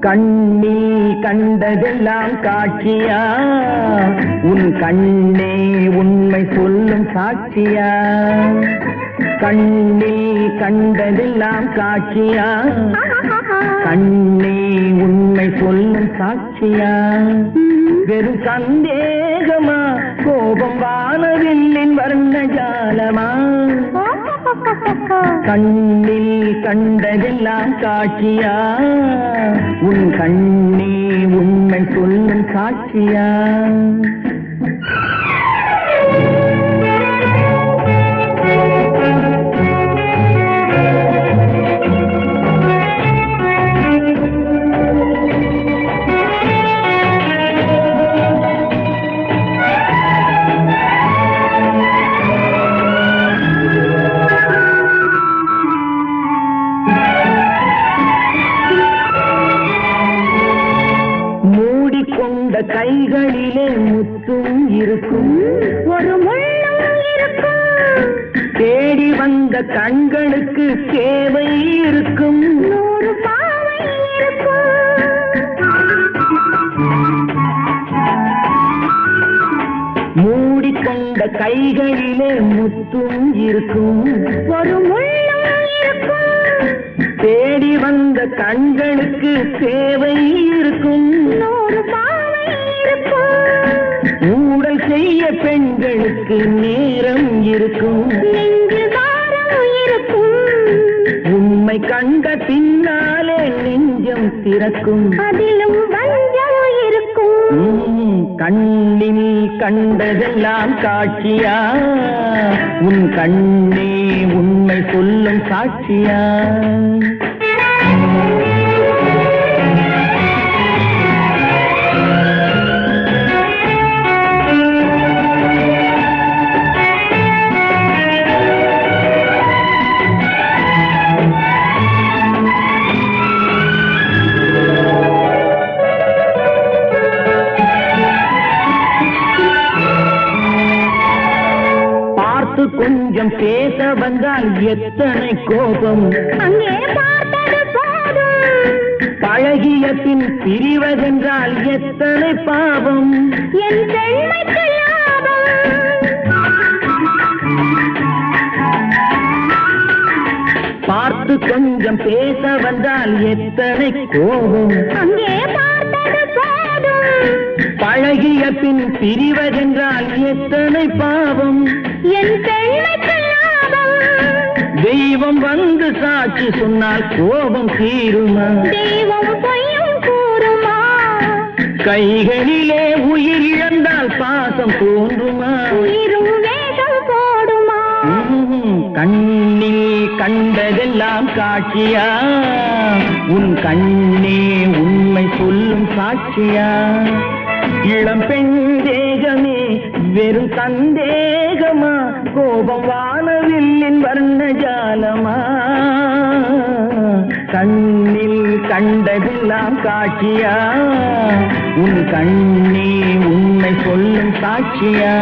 கண்ணில் கண்டதெல்லாம் காட்சியா, உன் கண்ணே உண்மை சொல்லும் சாட்சியா. கண்ணில் கண்டதெல்லாம் காட்சியா, கண்ணே உண்மை சொல்லும் சாட்சியா. வெறும் சந்தேகமா, கோபம் வானவில்லின் வர்ண ஜாலமா. கண்ணில் கண்டதெல்லாம் காட்சியா, உன் கண்ணே உண்மை சொல்லும் சாட்சியா. கொண்ட கைகளிலே முத்தும் இருக்கும், ஒரு முள்ளும் இருக்கும். தேடி வந்த கண்களுக்கு சேவை இருக்கும், 100 பாவை இருக்கும். மூடிக்கொண்ட கைகளிலே முத்தும் இருக்கும், ஒரு முள்ளும் இருக்கும். தேடி வந்த கண்களுக்கு சேவை இருக்கும், 100 பாவை இருக்கும். ஊடல் செய்ய பெண்களுக்கு நேரம் இருக்கும், நெஞ்சில் பாரம் இருக்கும். உண்மை கண்ட பின்னாலே நெஞ்சம் திறக்கும், அதிலும் வஞ்சம் இருக்கும். கண்ணில் கண்டதெல்லாம் காட்சியா, உன் கண்ணே உண்மை சொல்லும் சாட்சியா. கொஞ்சம் பேச வந்தால் எத்தனை கோபம், அங்கே பார்த்தது போதும். பழகிய பின் பிரிவதென்றால் எத்தனை பாவம், என் பெண்மைக்கு லாபம். பார்த்து கொஞ்சம் பேச வந்தால் எத்தனை கோபம், அங்கே பார்த்தது போதும். பழகிய பின் பிரிவதென்றால் எத்தனை பாவம், என் பெண்மைக்கு லாபம். தெய்வம் வந்து சாட்சி சொன்னால் கோபம் தீருமா, தெய்வம் பொய்யும் கூறுமா. கைகளிலே உயிர் இழந்தால் பாசம் தோன்றுமா, உயிரும் வேஷம் போடுமா. கண்ணில் கண்டதெல்லாம் காட்சியா, உன் கண்ணே உண்மை சொல்லும் சாட்சியா. இளம் பெண் தேகமே வெறும் சந்தேகமா, கோபம் வானவில்லின் வர்ண ஜாலமா. கண்ணில் கண்டதெல்லாம் காட்சியா, உன் கண்ணே உண்மை சொல்லும் சாட்சியா.